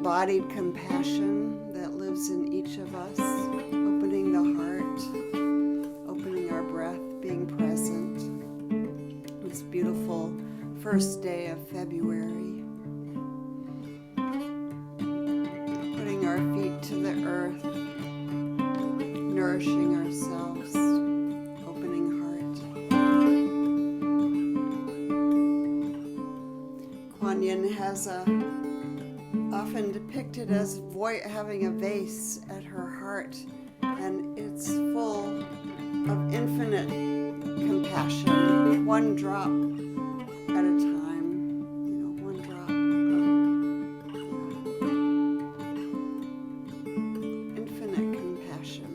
embodied compassion that lives in each of us, opening the heart, opening our breath, being present. This beautiful first day of February. Putting our feet to the earth, nourishing ourselves, opening heart. Kuan Yin has often depicted as having a vase at her heart, and it's full of infinite compassion, one drop at a time, one drop of infinite compassion.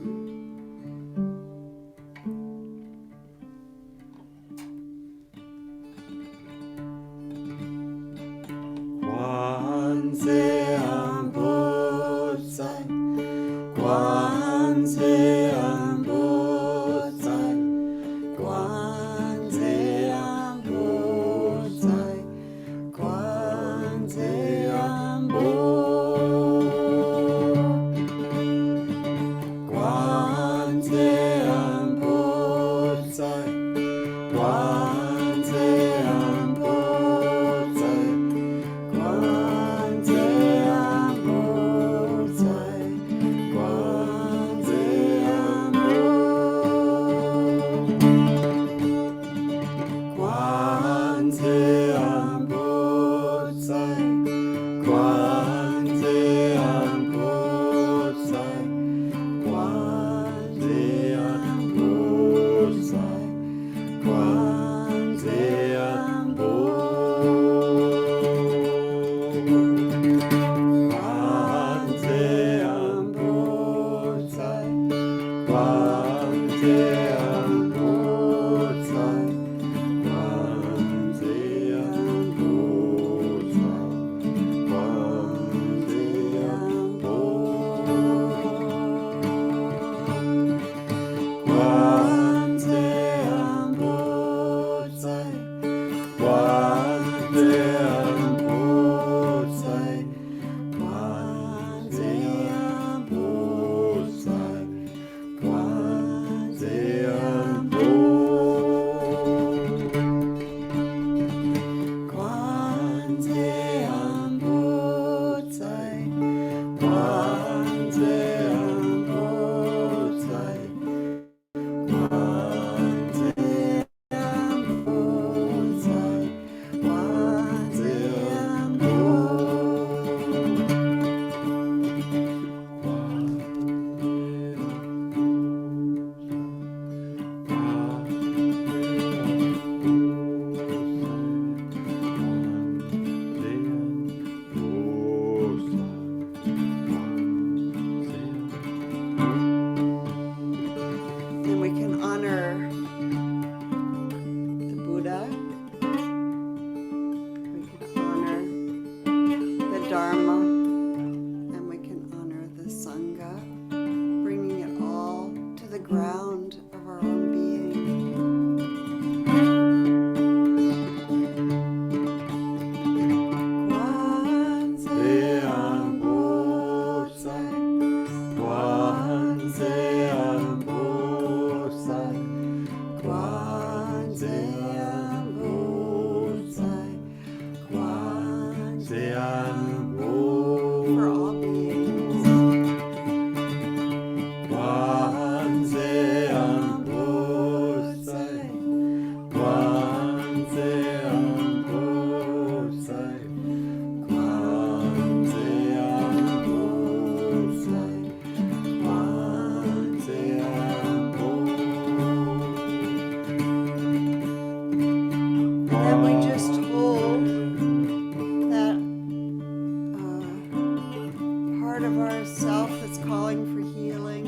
part of ourself that's calling for healing.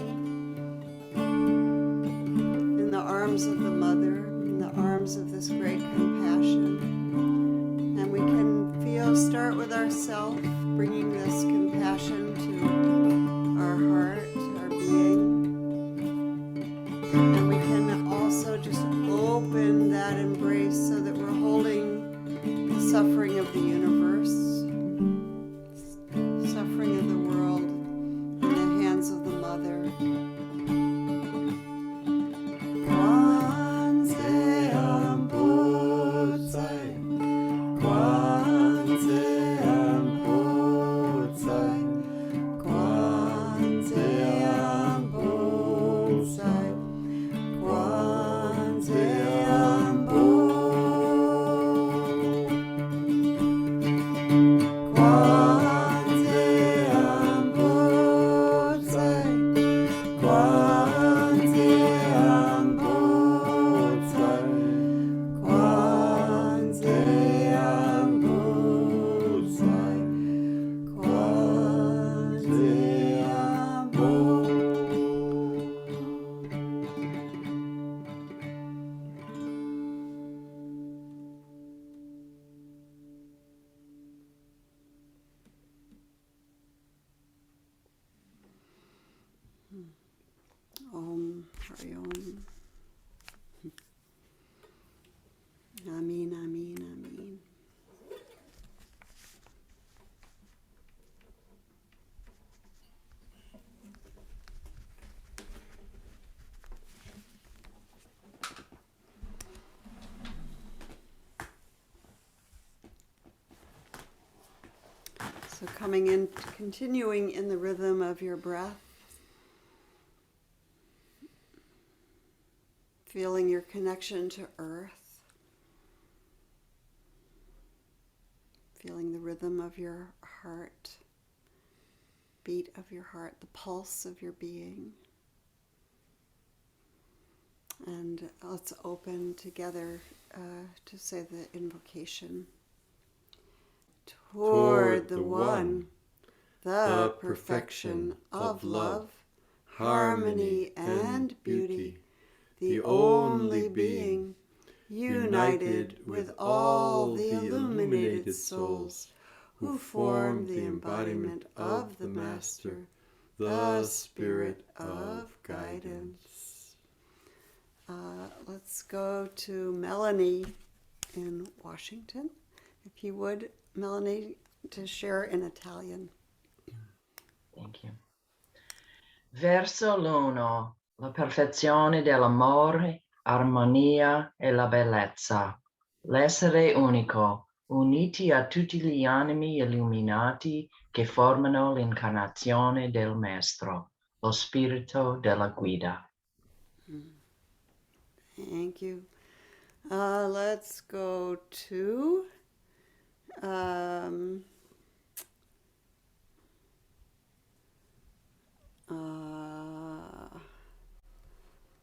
In the arms of the mother, in the arms of this great compassion. And we can start with ourself, bringing this compassion to our heart, our being. And we can also just open that embrace so that we're holding the suffering of the universe, suffering of the world in the hands of the mother. Om, Hari Om. Amin, Amin, Amin. So coming in, continuing in the rhythm of your breath. Feeling your connection to earth, feeling the rhythm of your heart, beat of your heart, the pulse of your being. And let's open together to say the invocation. Toward the One, the perfection of love, harmony and beauty, the only being, united with all the illuminated souls who form the embodiment of the Master, the Spirit of guidance. Let's go to Melanie in Washington. If you would, Melanie, to share in Italian. Thank you. Verso l'uno, la perfezione dell'amore, armonia e la bellezza. L'essere unico, uniti a tutti gli animi illuminati che formano l'incarnazione del Maestro, lo spirito della guida. Thank you. Let's go to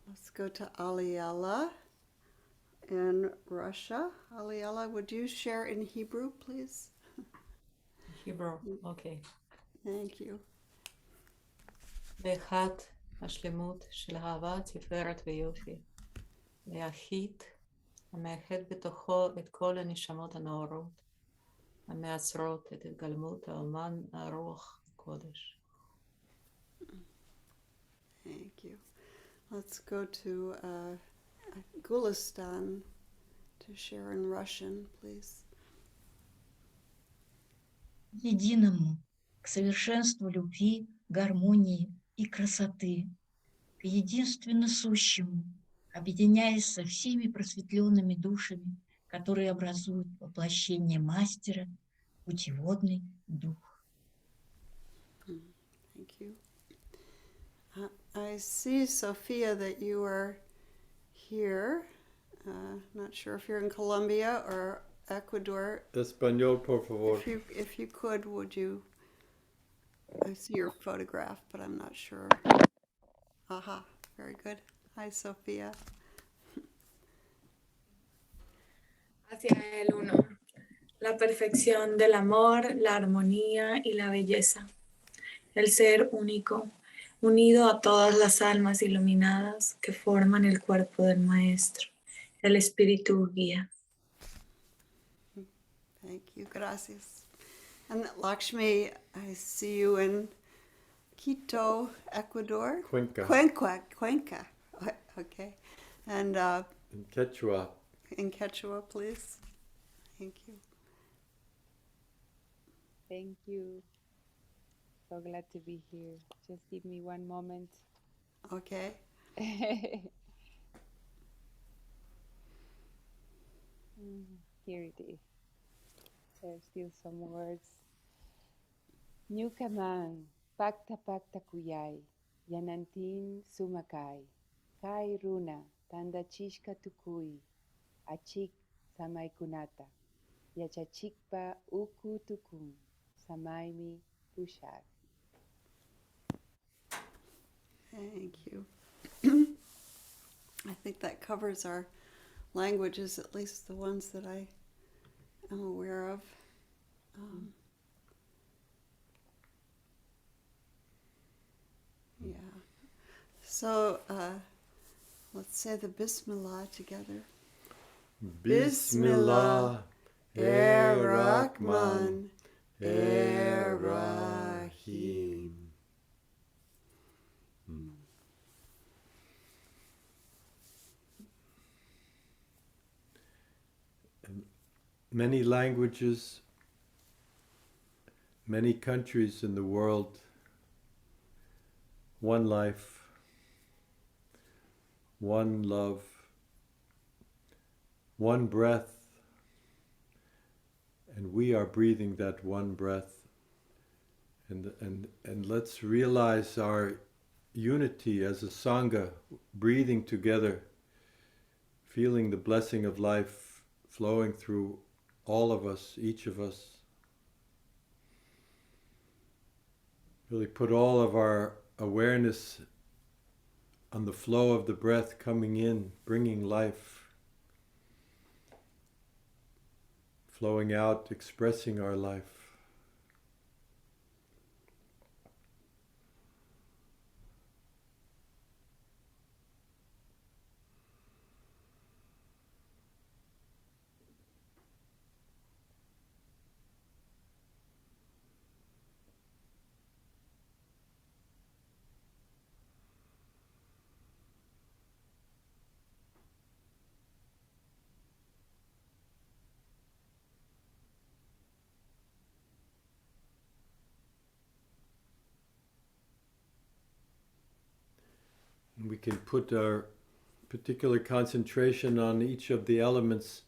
let's go to Aliela in Russia. Aliela, would you share in Hebrew, please? Hebrew, okay. Thank you. לאחד השלמות של אהבה, תפארת ויופי. ליחיד המאחד בתוכו את כל הנשמות הנאורות, המייצרות את התגלמות האומן הרוח הקודש. Thank you. Let's go to Gulistan to share in Russian, please. Единому, к совершенству любви, гармонии и красоты, к единственно сущему, объединяясь со всеми просветленными душами, которые образуют воплощение Мастера, путеводный дух. Thank you. I see, Sophia, that you are here. Not sure if you're in Colombia or Ecuador. Español, por favor. If you could, would you? I see your photograph, but I'm not sure. Aha, very good. Hi, Sophia. Hacia el uno, la perfección del amor, la armonía y la belleza. el ser único, unido a todas las almas iluminadas que forman el cuerpo del Maestro, el Espíritu Guía. Thank you, gracias. And Lakshmi, I see you in Quito, Ecuador? Cuenca. Cuenca. Okay. And In Quechua. in Quechua, please. Thank you. Thank you. So glad to be here. Just give me one moment. Okay. Here it is. There's still some words. Nyukaman, pakta pakta kuyay, yanantin sumakay, kai runa, tanda chishka tukui, achik samay kunata, yachachikpa uku tukum, samaymi pushar. Thank you. I think that covers our languages, at least the ones that I am aware of. Yeah. So let's say the Bismillah together. Bismillah, Ar-Rahman, Ar-Rahim. Many languages, many countries in the world, one life, one love, one breath, and we are breathing that one breath. And let's realize our unity as a Sangha, breathing together, feeling the blessing of life flowing through all of us, each of us. Really put all of our awareness on the flow of the breath coming in, bringing life, flowing out, expressing our life. We can put our particular concentration on each of the elements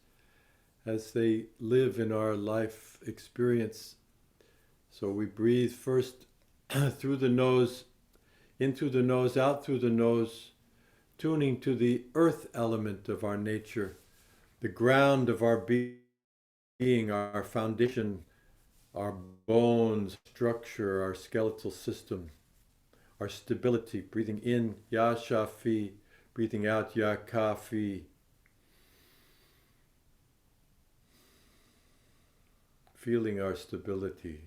as they live in our life experience. So we breathe first through the nose, in through the nose, out through the nose, tuning to the earth element of our nature, the ground of our being, our foundation, our bones, structure, our skeletal system, our stability, breathing in, Ya Shafi, breathing out, Ya Kafi. Feeling our stability.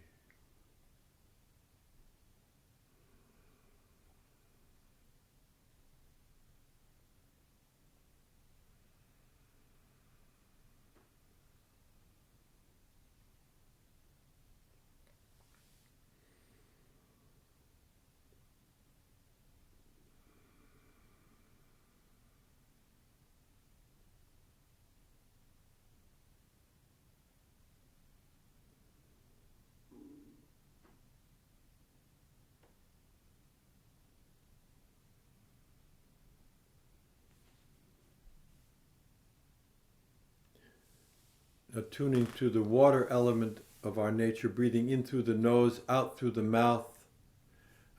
Tuning to the water element of our nature, breathing in through the nose, out through the mouth.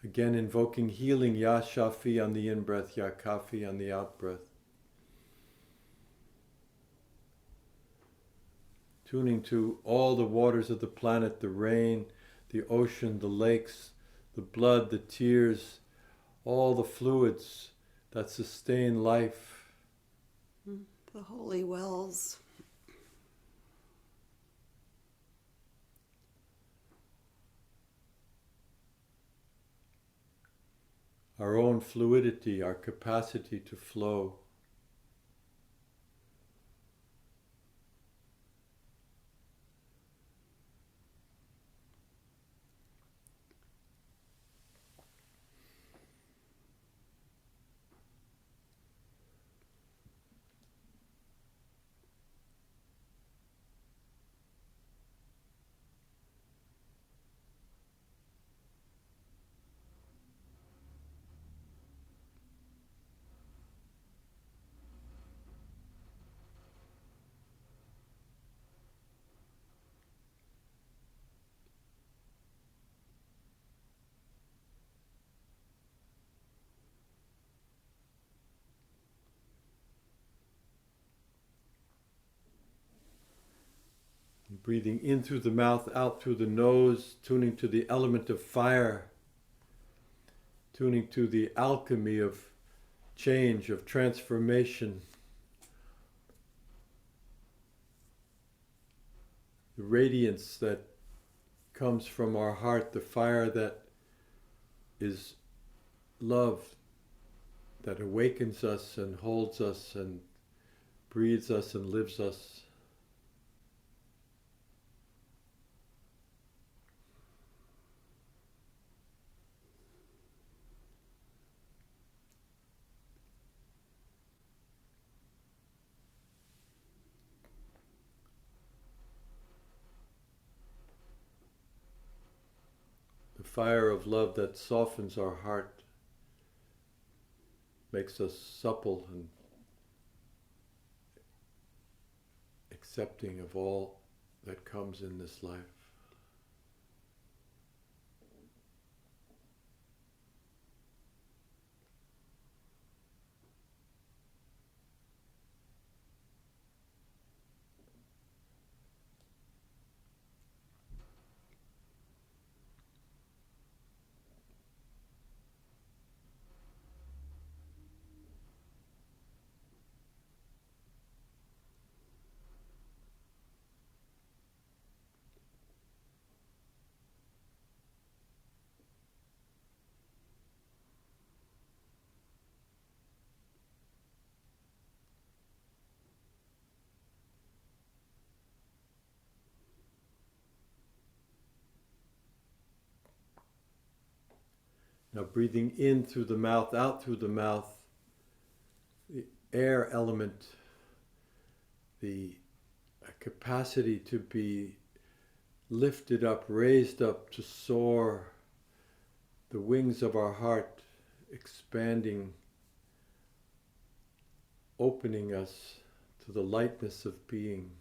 Again, invoking healing, Ya Shafi on the in-breath, Ya Kafi on the out-breath. Tuning to all the waters of the planet, the rain, the ocean, the lakes, the blood, the tears, all the fluids that sustain life. The holy wells. our own fluidity, our capacity to flow. Breathing in through the mouth, out through the nose, tuning to the element of fire, tuning to the alchemy of change, of transformation, the radiance that comes from our heart, the fire that is love, that awakens us and holds us and breathes us and lives us. The fire of love that softens our heart, makes us supple and accepting of all that comes in this life. Now breathing in through the mouth, out through the mouth, the air element, the capacity to be lifted up, raised up, to soar, the wings of our heart expanding, opening us to the lightness of being.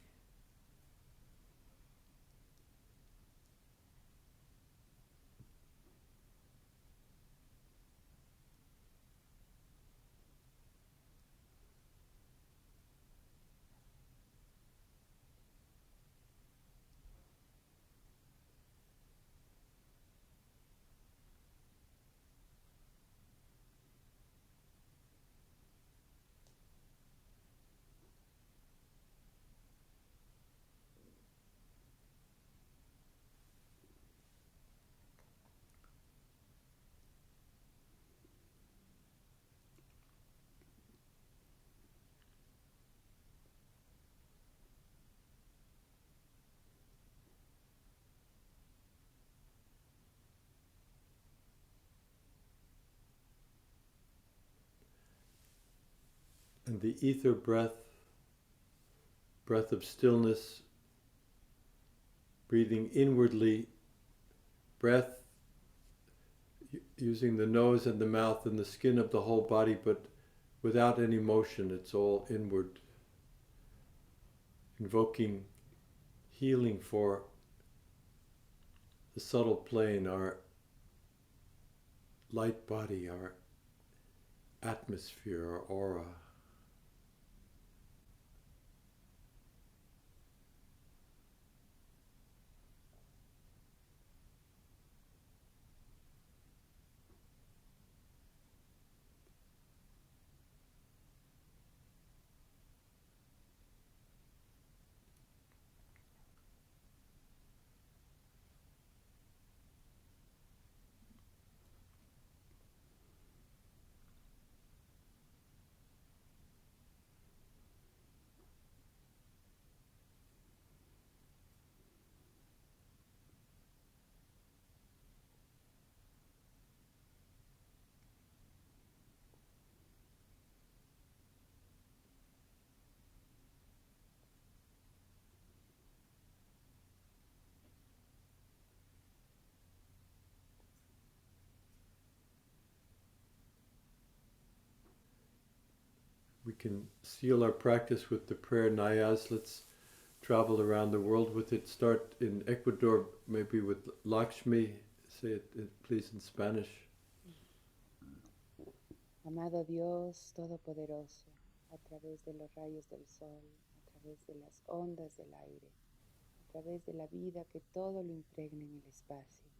And the ether breath, breath of stillness, breathing inwardly, breath using the nose and the mouth and the skin of the whole body, but without any motion. It's all inward. Invoking healing for the subtle plane, our light body, our atmosphere, our aura. can seal our practice with the prayer Nayas. Let's travel around the world with it. Start in Ecuador, maybe with Lakshmi. Say it please in Spanish. Amado Dios Todopoderoso, a través de los rayos del sol, a través de las ondas del aire, a través de la vida que todo lo impregna en el espacio,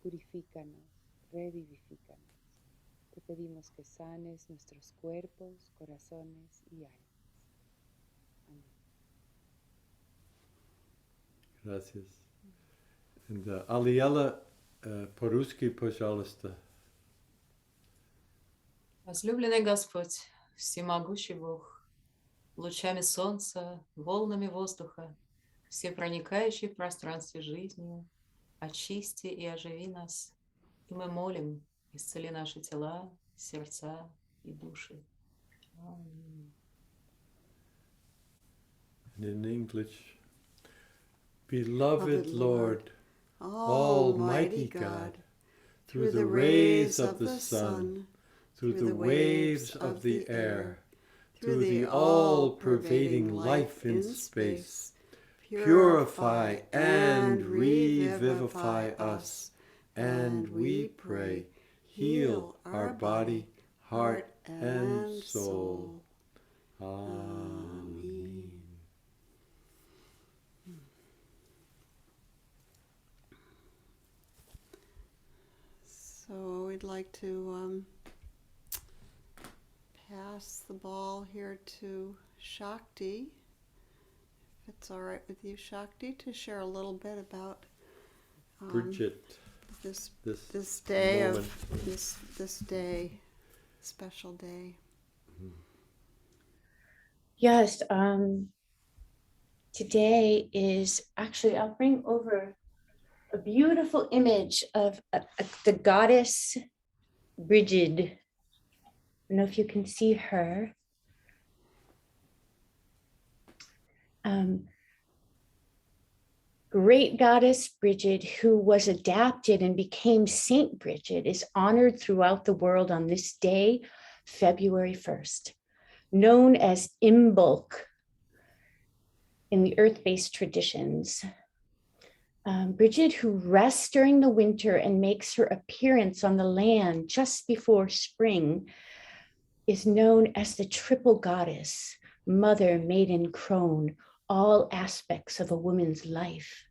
purifícanos, revivifícanos. Te pedimos que sanes nuestros cuerpos, corazones y almas. Amén. Gracias. And Aliela по-русски, пожалуйста. Возлюбленный Господь, всемогущий Бог, лучами солнца, волнами воздуха, всепроникающий в пространстве жизнью, очисти и оживи нас, и мы молим, исцели наши тела, сердца и души. Аминь. And in English, Beloved Lord, Almighty God, through the rays of the sun, through the waves of the air, through the all-pervading life in space, purify and revivify us, and we pray, heal our body, heart, and soul. Amen. So we'd like to pass the ball here to Shakti, if it's all right with you, Shakti, to share a little bit about Bridget, this day day moment. of this day, special day. Yes, today is actually, I'll bring over a beautiful image of the goddess Bridget. I don't know if you can see her. Great goddess Bridget, who was adapted and became Saint Bridget, is honored throughout the world on this day, February 1st, known as Imbolc in the earth-based traditions. Bridget, who rests during the winter and makes her appearance on the land just before spring, is known as the triple goddess, mother, maiden, crone, all aspects of a woman's life.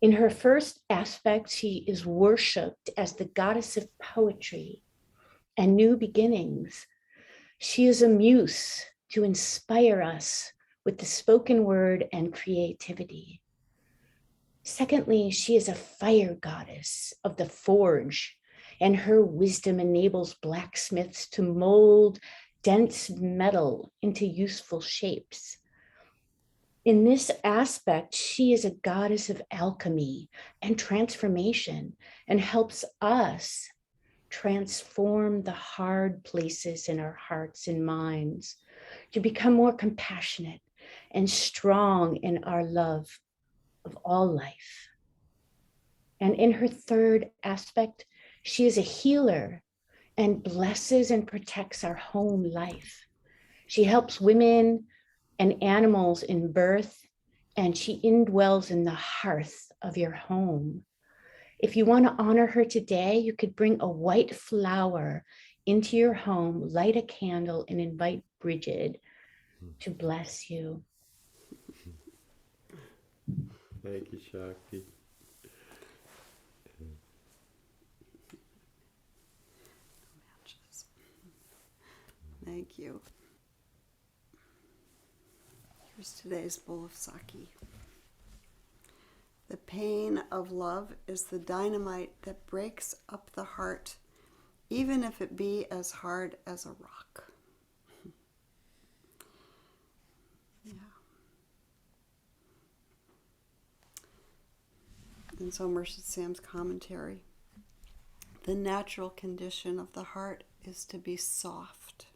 In her first aspect, she is worshipped as the goddess of poetry and new beginnings. She is a muse to inspire us with the spoken word and creativity. Secondly, she is a fire goddess of the forge, and her wisdom enables blacksmiths to mold dense metal into useful shapes. In this aspect, she is a goddess of alchemy and transformation and helps us transform the hard places in our hearts and minds to become more compassionate and strong in our love of all life. And in her third aspect, she is a healer and blesses and protects our home life. She helps women and animals in birth, and she indwells in the hearth of your home. If you want to honor her today, you could bring a white flower into your home, light a candle, and invite Bridget to bless you. Thank you, Shakti. Thank you. Here's today's bowl of sake. The pain of love is the dynamite that breaks up the heart, even if it be as hard as a rock. Yeah. And so Merced Sam's commentary. The natural condition of the heart is to be soft,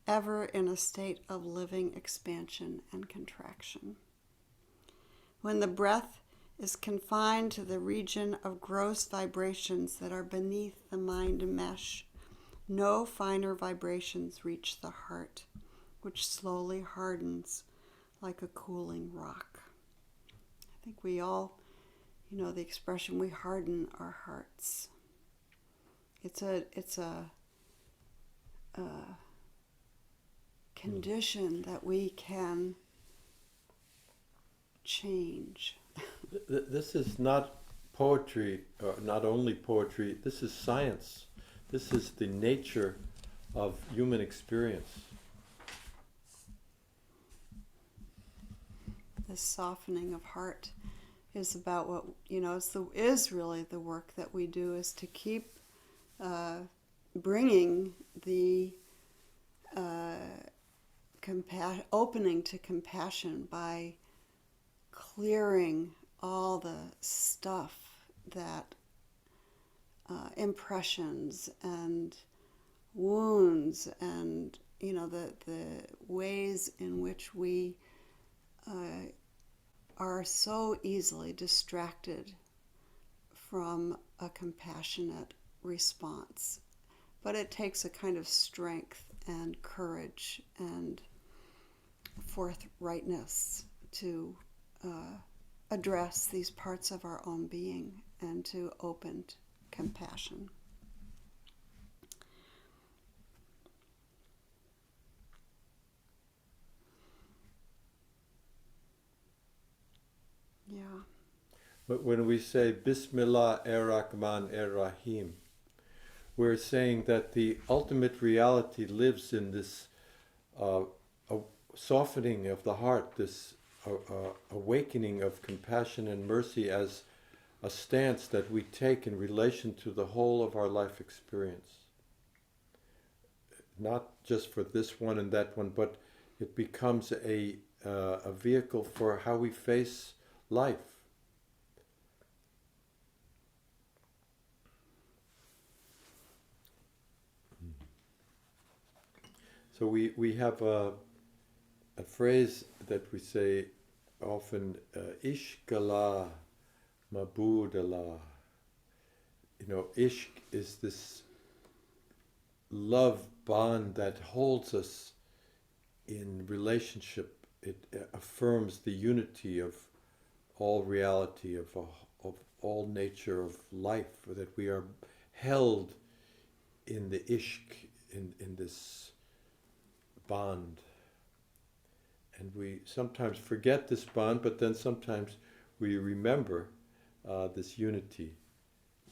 ever in a state of living expansion and contraction. When the breath is confined to the region of gross vibrations that are beneath the mind mesh, No finer vibrations reach the heart, which slowly hardens like a cooling rock. I think we all, the expression, we harden our hearts. It's a condition that we can change. This is not poetry, or not only poetry, this is science. This is the nature of human experience. This softening of heart is about what, is really the work that we do, is to keep bringing the opening to compassion by clearing all the stuff that impressions and wounds and the ways in which we are so easily distracted from a compassionate response. But it takes a kind of strength and courage and forthrightness to address these parts of our own being and to open compassion. Yeah. But when we say Bismillah ar-Rahman ar-Rahim, we're saying that the ultimate reality lives in this softening of the heart, this awakening of compassion and mercy as a stance that we take in relation to the whole of our life experience. Not just for this one and that one, but it becomes a vehicle for how we face life. So we have a phrase that we say often, Ishkala Mabudala. Ishq is this love bond that holds us in relationship. It affirms the unity of all reality, of all nature of life, that we are held in the ishq, in this bond. And we sometimes forget this bond, but then sometimes we remember this unity.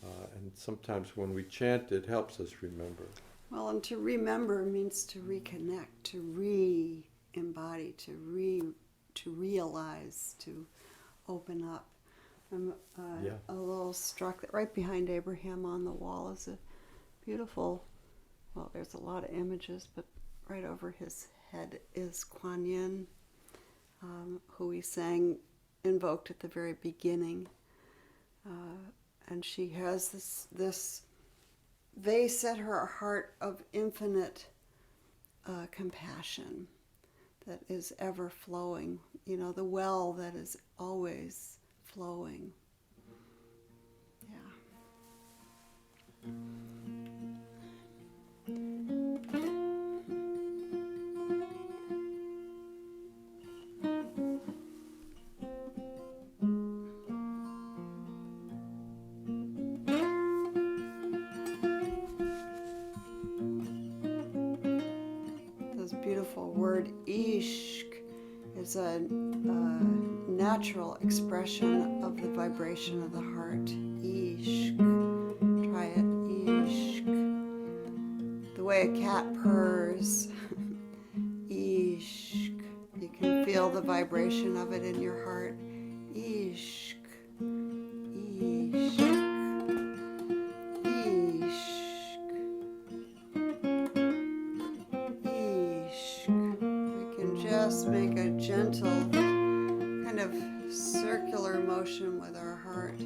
And sometimes when we chant, it helps us remember. Well, and to remember means to reconnect, to re-embody, to realize, to open up. I'm a little struck that right behind Abraham on the wall is a beautiful, there's a lot of images, but right over his head is Kuan Yin, who we invoked at the very beginning. And she has this vase at her heart of infinite compassion that is ever flowing, the well that is always flowing. Yeah. Beautiful word ishq is a natural expression of the vibration of the heart. Ishq. Try it. Ishq. The way a cat purrs. Ishq. You can feel the vibration of it in your heart. Ishq. Ishq. Just make a gentle kind of circular motion with our heart.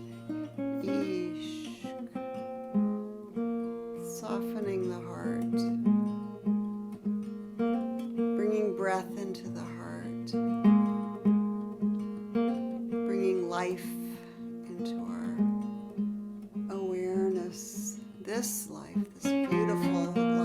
Ishq. Softening the heart. Bringing breath into the heart. Bringing life into our awareness. This life, this beautiful life.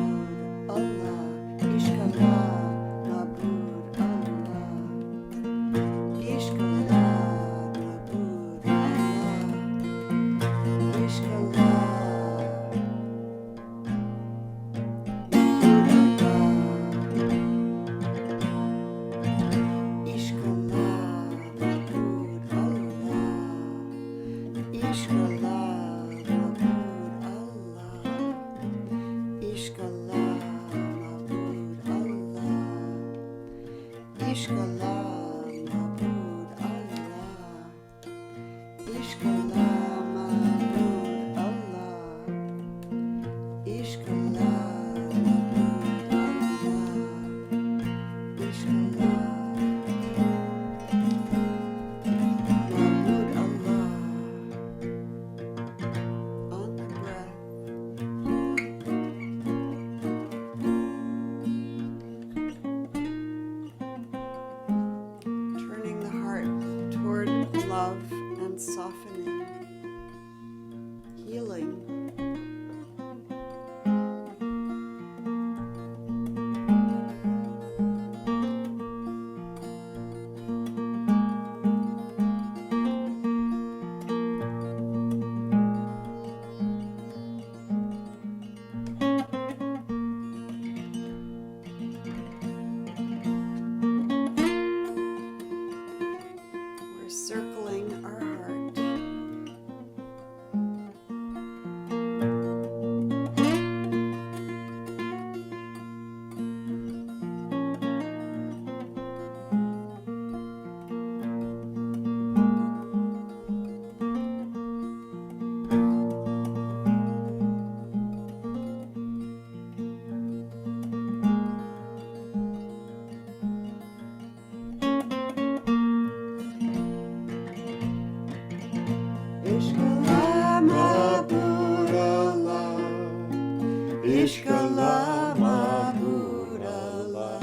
Ishkalama Burala,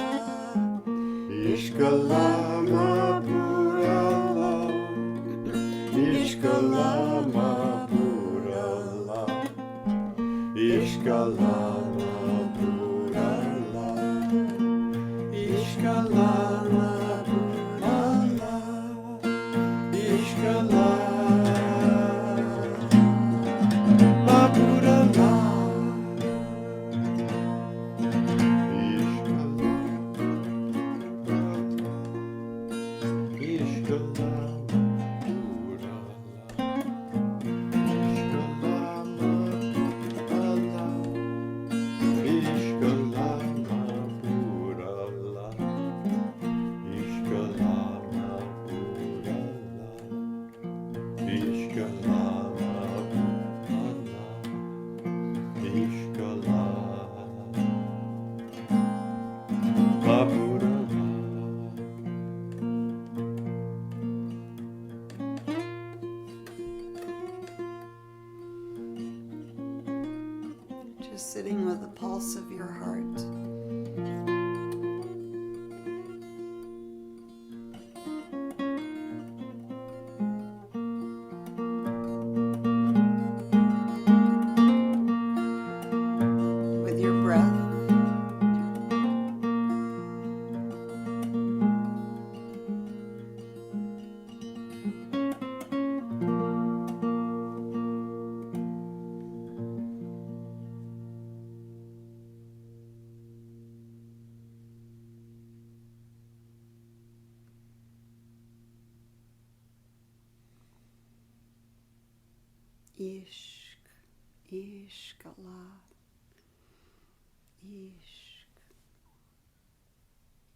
Ishkalama Burala, Ishkalama Burala, Ishkalama Burala, Ishkalama Burala, Ishkalama Burala. Just sitting with the pulse of your heart. With your breath. Ishk, Ishkala, Ishk,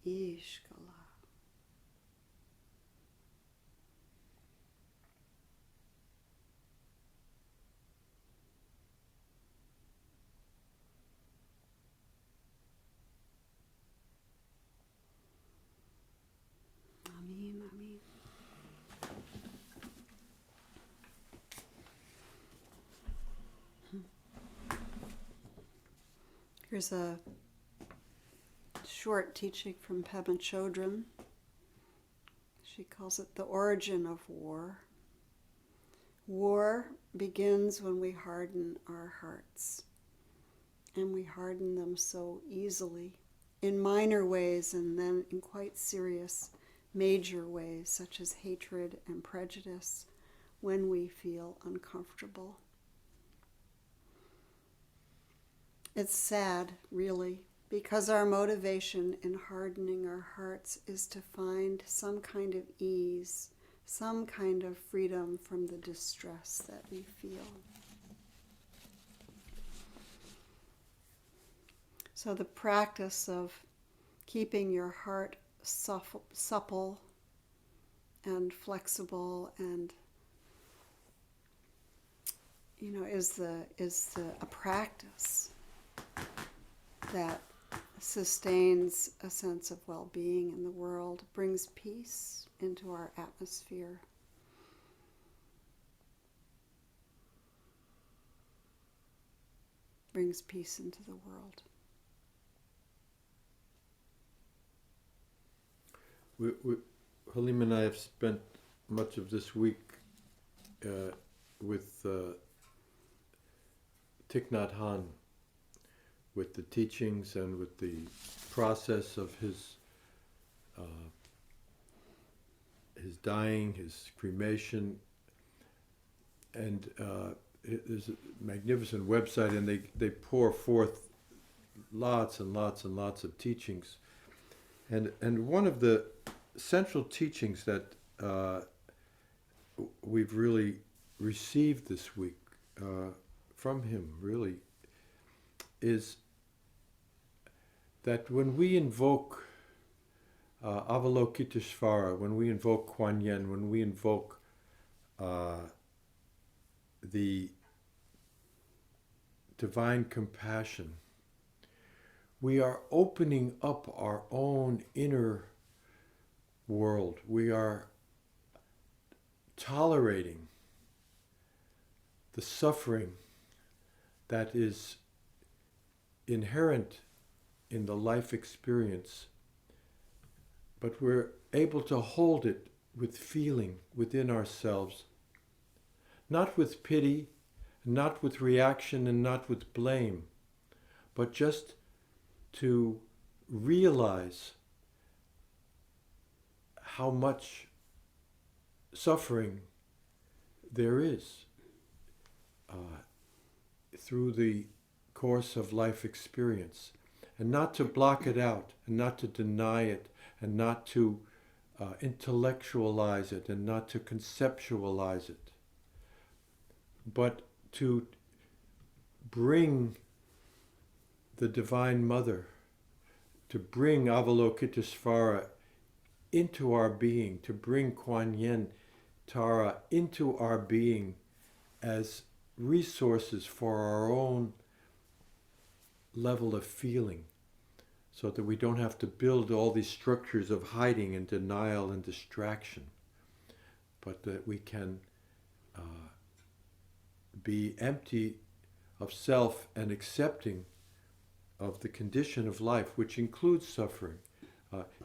Ishkala. Amin, amin. Here's a short teaching from Pema Chodron. She calls it the origin of war. War begins when we harden our hearts, and we harden them so easily, in minor ways and then in quite serious, major ways, such as hatred and prejudice, when we feel uncomfortable. It's sad, really, because our motivation in hardening our hearts is to find some kind of ease, some kind of freedom from the distress that we feel. So the practice of keeping your heart supple and flexible and is a practice that sustains a sense of well-being in the world, brings peace into our atmosphere. Brings peace into the world. Halim and I have spent much of this week with Thich Nhat Hanh, with the teachings and with the process of his dying, his cremation, and there's a magnificent website, and they pour forth lots and lots and lots of teachings, and one of the central teachings that we've really received this week from him really is that when we invoke Avalokiteshvara, when we invoke Kuan Yin, when we invoke the divine compassion, we are opening up our own inner world. We are tolerating the suffering that is inherent in the life experience, but we're able to hold it with feeling within ourselves, not with pity, not with reaction, and not with blame, but just to realize how much suffering there is through the course of life experience, and not to block it out, and not to deny it, and not to intellectualize it, and not to conceptualize it, but to bring the Divine Mother, to bring Avalokitesvara into our being, to bring Kuan Yin Tara into our being as resources for our own level of feeling, so that we don't have to build all these structures of hiding and denial and distraction, but that we can be empty of self and accepting of the condition of life, which includes suffering.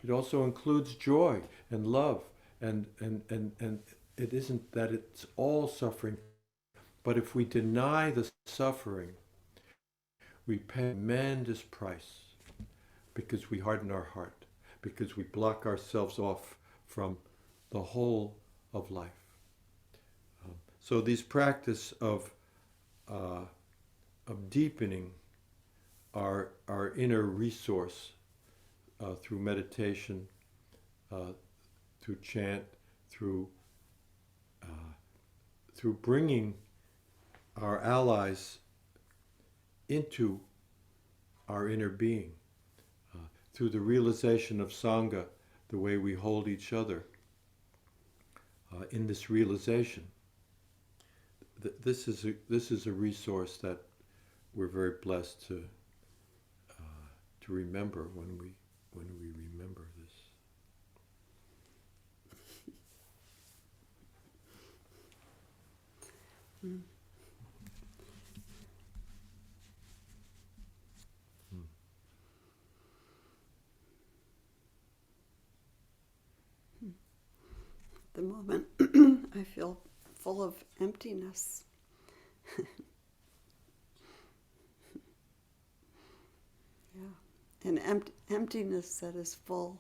It also includes joy and love, and it isn't that it's all suffering, but if we deny the suffering, we pay a tremendous price, because we harden our heart, because we block ourselves off from the whole of life. So these practice of deepening our inner resource through meditation, through chant, through bringing our allies into our inner being, through the realization of Sangha, the way we hold each other in this realization. This is a resource that we're very blessed to remember when we remember this. At the moment, I feel full of emptiness. Yeah, an emptiness that is full,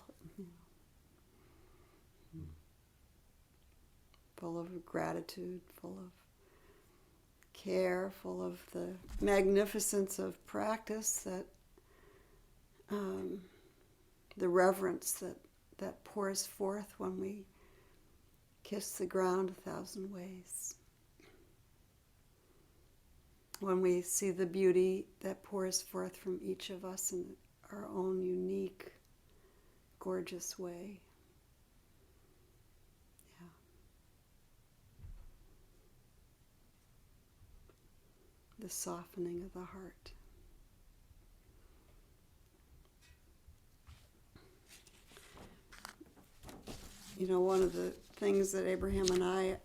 full of gratitude, full of care, full of the magnificence of practice, that the reverence that pours forth when we kiss the ground 1,000 ways. When we see the beauty that pours forth from each of us in our own unique, gorgeous way. Yeah. The softening of the heart. You know, one of the things that Abraham and I,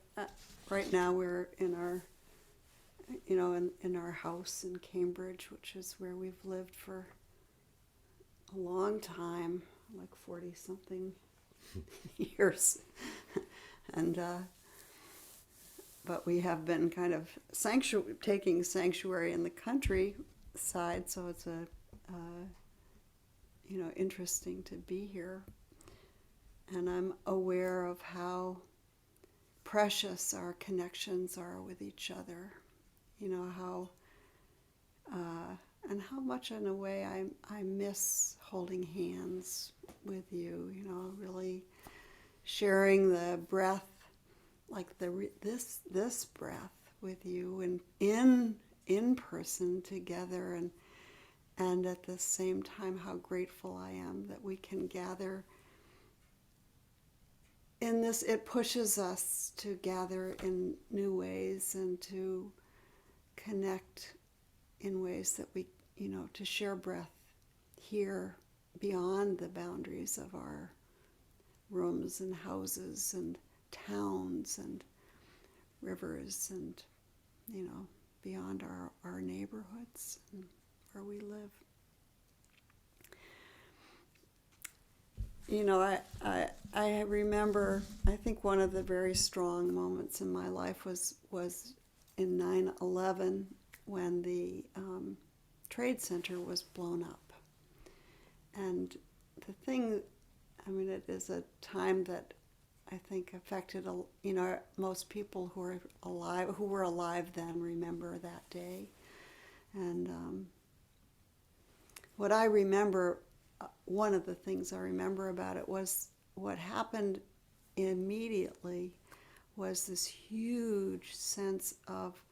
right now we're in our, in our house in Cambridge, which is where we've lived for a long time, like 40-something years. And, but we have been kind of taking sanctuary in the countryside, so it's interesting to be here. And I'm aware of how precious our connections are with each other. You know, how and how much in a way I miss holding hands with you, you know, really sharing the breath, like this breath with you, and in person together, and at the same time how grateful I am that we can gather in this. It pushes us to gather in new ways and to connect in ways that we, to share breath here beyond the boundaries of our rooms and houses and towns and rivers and, beyond our neighborhoods and where we live. You know, I remember, I think one of the very strong moments in my life was in 9/11 when the Trade Center was blown up. And the thing, I mean, it is a time that I think affected, you know, most people who were alive then remember that day. And what I remember, one of the things I remember about it was what happened immediately was this huge sense of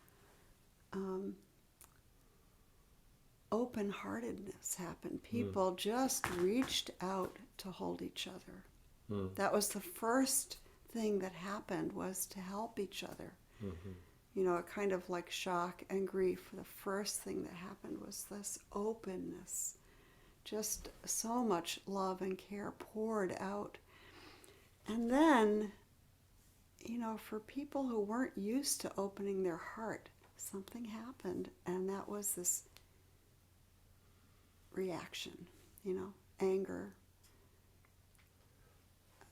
open-heartedness happened. People just reached out to hold each other. That was the first thing that happened, was to help each other. You know, a kind of like shock and grief. The first thing that happened was this openness. Just so much love and care poured out. And then, you know, for people who weren't used to opening their heart, something happened, and that was this reaction, you know, anger.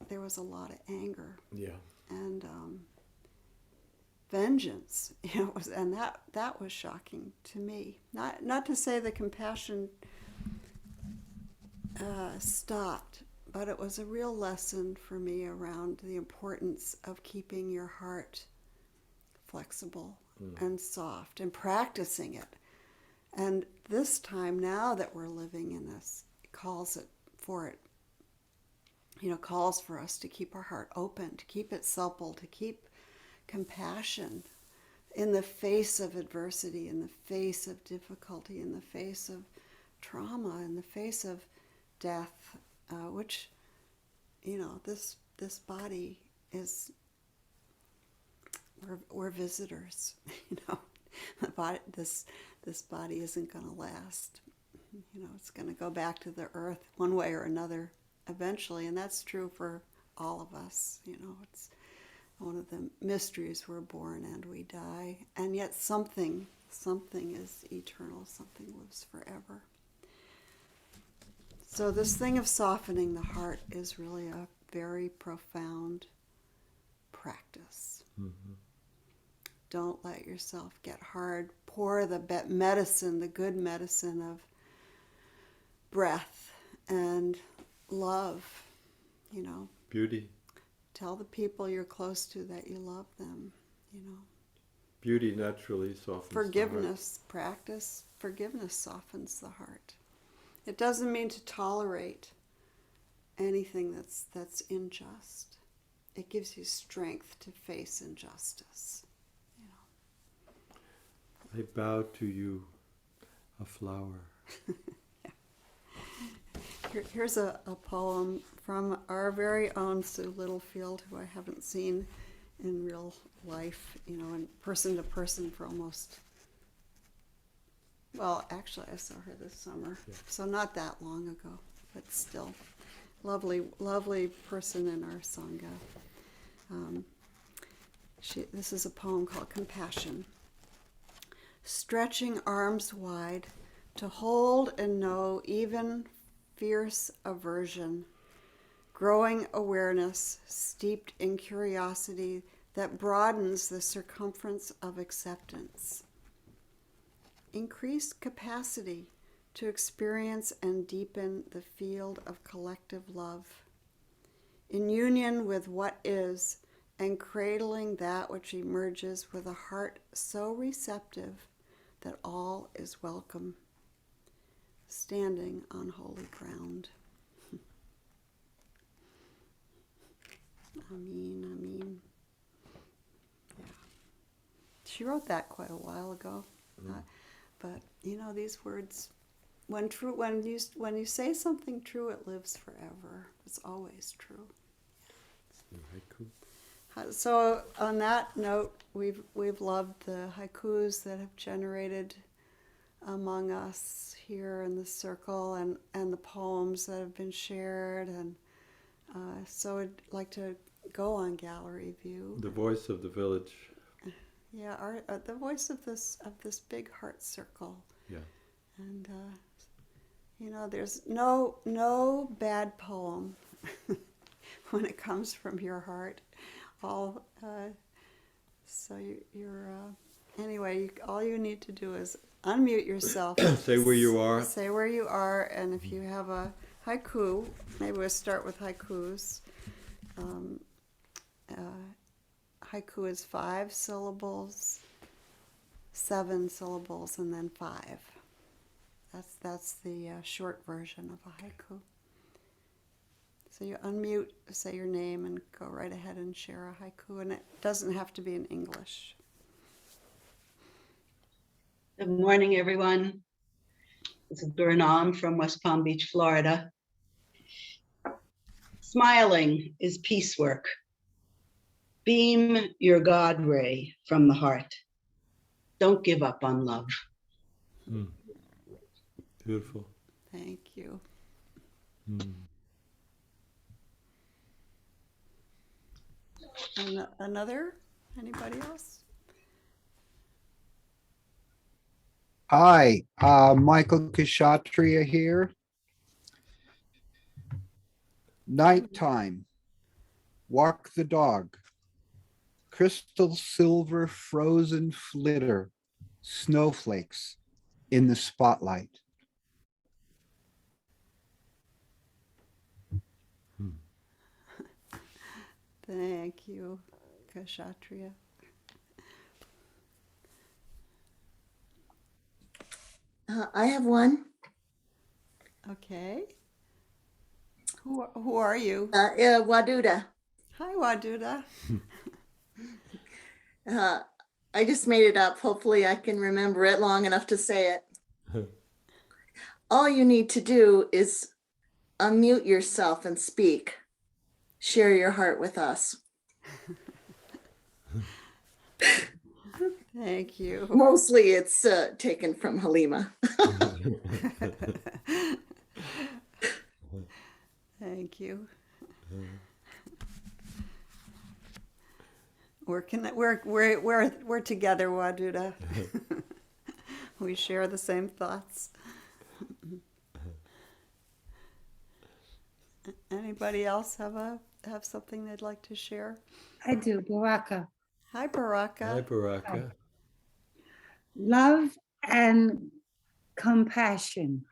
There was a lot of anger. Yeah. And vengeance, you know, and that was shocking to me. Not to say the compassion stopped, but it was a real lesson for me around the importance of keeping your heart flexible and soft and practicing it. And this time now that we're living in this, calls for us to keep our heart open, to keep it supple, to keep compassion in the face of adversity, in the face of difficulty, in the face of trauma, in the face of death, which, you know, this body is, we're visitors, you know. The body, this body isn't going to last. You know, it's going to go back to the earth one way or another eventually, and that's true for all of us. You know, it's one of the mysteries. We're born and we die, and yet something is eternal, something lives forever. So this thing of softening the heart is really a very profound practice. Don't let yourself get hard. Pour the medicine, the good medicine of breath and love, you know. Beauty. Tell the people you're close to that you love them, you know. Beauty naturally softens Forgiveness, practice forgiveness softens the heart. It doesn't mean to tolerate anything that's unjust. It gives you strength to face injustice. I bow to you, a flower. Here's a poem from our very own Sue Littlefield, who I haven't seen in real life, you know, in person to person for almost, well, actually I saw her this summer, so not that long ago, but still, lovely person in our Sangha. This is a poem called Compassion. Stretching arms wide to hold and know even fierce aversion, growing awareness steeped in curiosity that broadens the circumference of acceptance. Increased capacity to experience and deepen the field of collective love, in union with what is and cradling that which emerges with a heart so receptive that all is welcome, standing on holy ground. Amen, amen. Yeah. She wrote that quite a while ago, but you know, these words, when you say something true, it lives forever. It's always true. Haiku. So on that note, we've loved the haikus that have generated among us here in the circle, and the poems that have been shared, and so I'd like to go on gallery view. The voice of the village. Yeah, the voice of this big heart circle. Yeah. And there's no bad poem when it comes from your heart. All anyway, all you need to do is unmute yourself. Say where you are. Say where you are, and if you have a haiku, maybe we'll start with haikus. Haiku is 5 syllables, 7 syllables, and then 5. That's the short version of a haiku. So you unmute, say your name, and go right ahead and share a haiku. And it doesn't have to be in English. Good morning, everyone. This is Burnham from West Palm Beach, Florida. Smiling is piecework. Beam your God ray from the heart. Don't give up on love. Beautiful. Thank you. Another? Anybody else? Hi, Michael Kshatriya here. Nighttime, walk the dog. Crystal silver frozen flitter, snowflakes in the spotlight. Thank you, Kshatriya. I have one. Okay. Who are you? Waduda. Hi, Waduda. I just made it up. Hopefully I can remember it long enough to say it. All you need to do is unmute yourself and speak. Share your heart with us. Thank you. Mostly it's taken from Halima. Thank you. We're together, Waduda. We share the same thoughts. Anybody else have something they'd like to share? I do. Baraka. Hi, Baraka. Hi, Baraka. Hi. Love and compassion.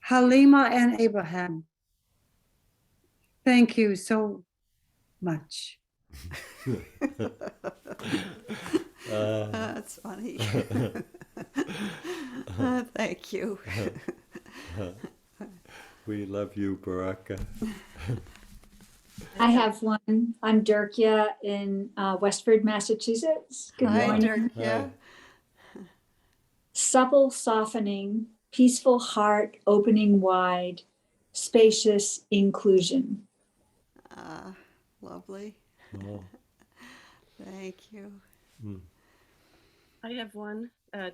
Halima and Abraham. Thank you so much. That's funny. Thank you. We love you, Baraka. I have one. I'm Dirkia in Westford, Massachusetts. Good morning. Dirkia. Supple softening, peaceful heart opening wide, spacious inclusion. Lovely. Oh. Thank you. I have one,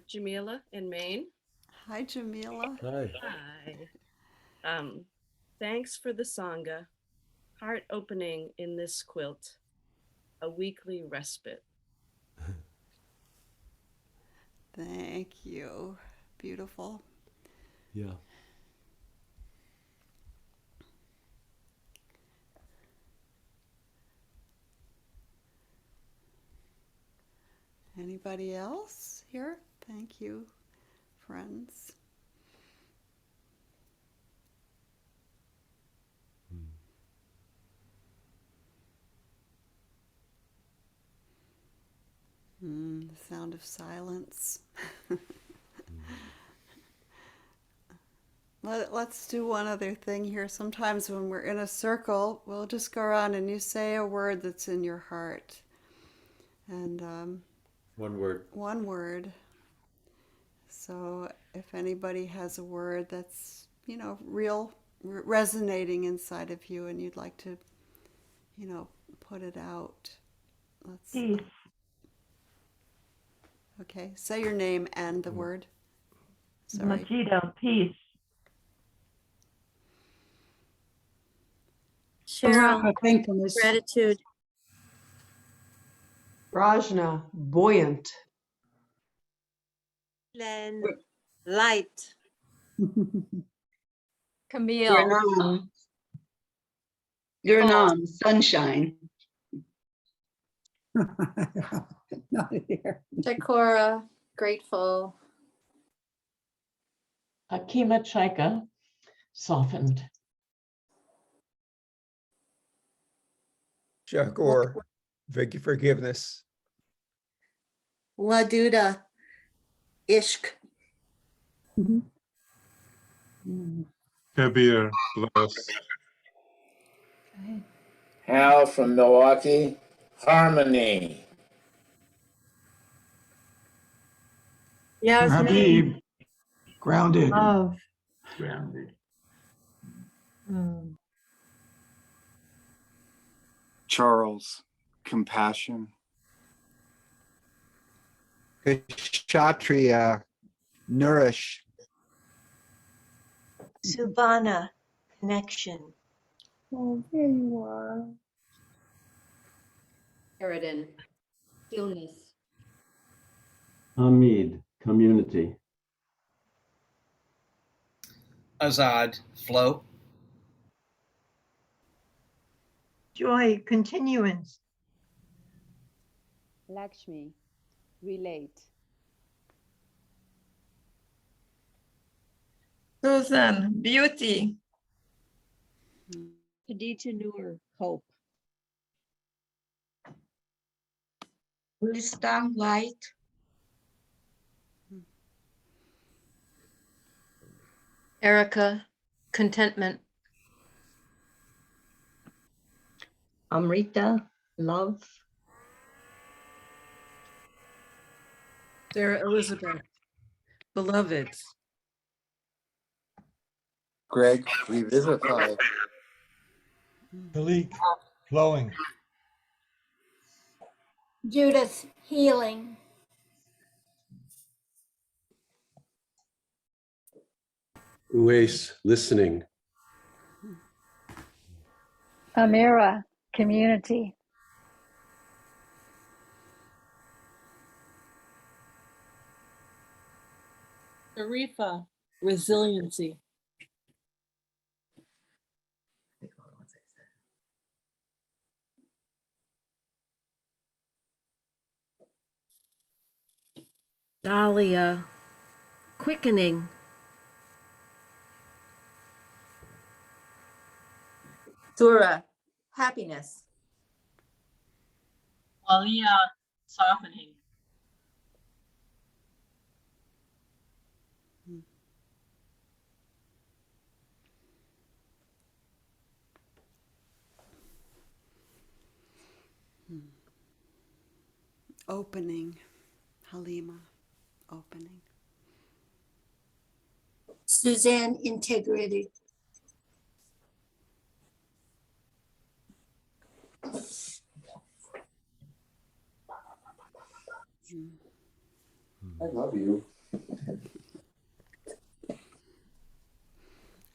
Jamila in Maine. Hi, Jamila. Hi. Hi. Thanks for the Sangha. Heart opening in this quilt. A weekly respite. Thank you. Beautiful. Yeah. Anybody else here? Thank you, friends. The sound of silence. Let's do one other thing here. Sometimes when we're in a circle, we'll just go around and you say a word that's in your heart. And one word. One word. So if anybody has a word that's, real resonating inside of you and you'd like to, put it out. Let's. Okay, say your name and the word. Sorry. Majida, peace. Cheryl, thankfulness. Gratitude. Rajna, buoyant. Len, Light. Camille. Gurnam, sunshine. Not here. Chikora, grateful. Hakima Chaika, softened. Shakor, forgiveness. Waduda. Ishq. Kabir, bless. Hal from Milwaukee, harmony. Yasmin. Habib, grounded. Love. Grounded. Charles, compassion. Kshatriya, nourish. Suvana, connection. Oh, there you are. Eridan, stillness. Hamid, community. Azad, flow. Joy, continuance. Lakshmi, relate. Susan, beauty. Khadija Noor, hope. Gulistan, light. Erica, contentment. Amrita, love. Sarah Elizabeth, beloved. Greg, revivify. Malik, flowing. Judith, healing. Uwais, listening. Amira, community. Sharifa, resiliency. Dahlia, quickening. Surah, happiness. Walia, softening. Opening. Halima, opening. Suzanne, integrity. I love you.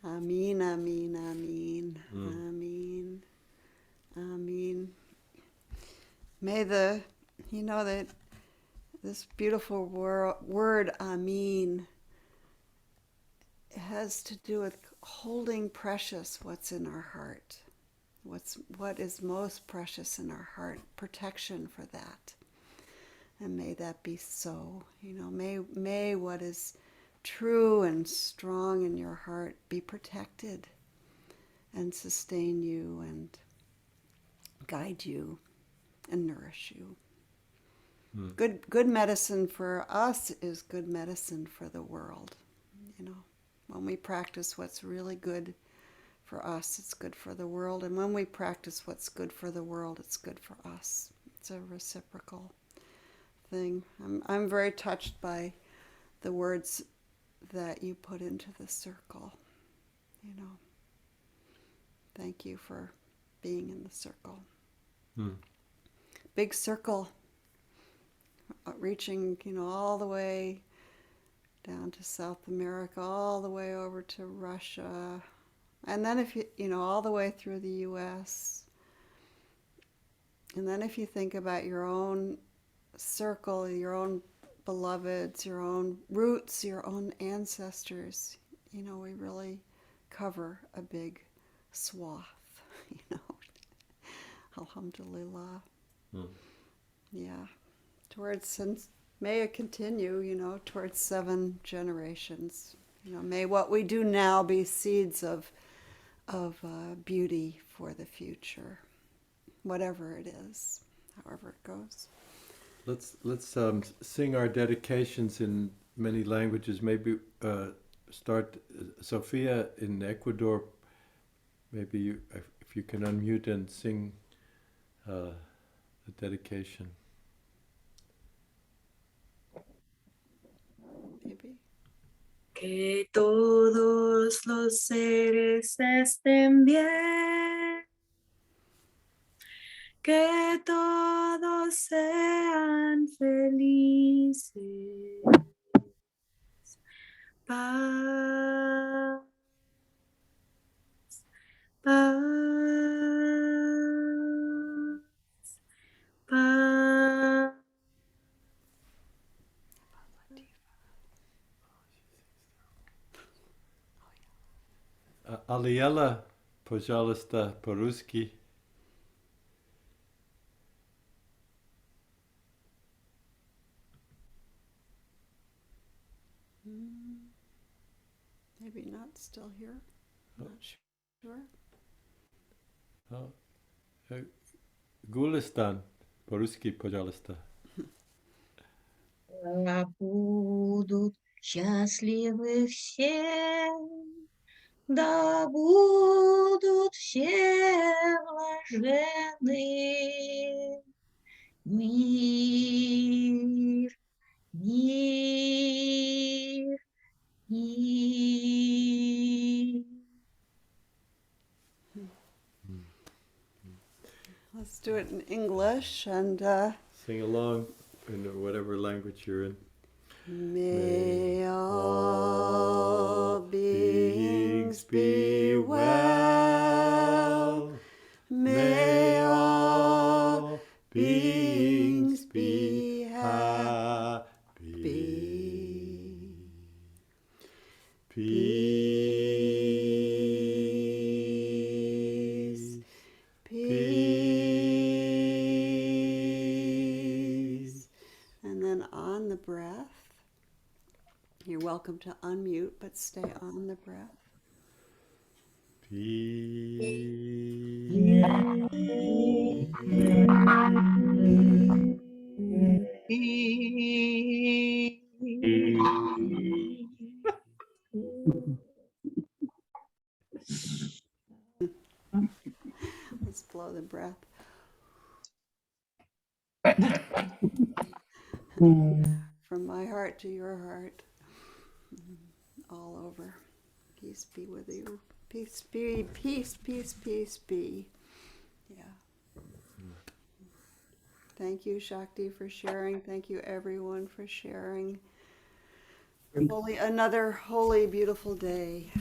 Amin, amin, amin, amin, amin. May that this beautiful word, amin, has to do with holding precious what's in our heart. What is most precious in our heart, protection for that. And may that be so. May what is true and strong in your heart be protected and sustain you and guide you and nourish you. Good medicine for us is good medicine for the world. When we practice what's really good for us, it's good for the world. And when we practice what's good for the world, it's good for us. It's a reciprocal thing. I'm very touched by the words that you put into the circle. Thank you for being in the circle. Big circle, reaching, all the way down to South America, all the way over to Russia, and then if all the way through the U.S. And then if you think about your own circle, your own beloveds, your own roots, your own ancestors. You know, we really cover a big swath, you know. Alhamdulillah. Yeah. Since may it continue, you know, towards 7 generations. You know, may what we do now be seeds of beauty for the future, whatever it is, however it goes. Let's sing our dedications in many languages. Maybe start, Sophia in Ecuador. Maybe you, if you can unmute and sing the dedication. Maybe. Que todos los seres estén bien, que todos sean felices. Paz, paz, paz. Aliela, пожалуйста, по-русски. Maybe not still here. Not sure. Gulistan, по-русски, пожалуйста. Да будут счастливы все, да будут все блаженны. Мир, мир, мир. Let's do it in English and Sing along in whatever language you're in. may all beings be well. May all beings be happy. Peace, peace. And then on the breath, you're welcome to unmute, but stay on the breath. Let's blow the breath. From my heart to your heart, all over. Peace be with you. Peace be, peace, peace, peace be. Yeah. Thank you, Shakti, for sharing. Thank you, everyone, for sharing. Another holy, beautiful day.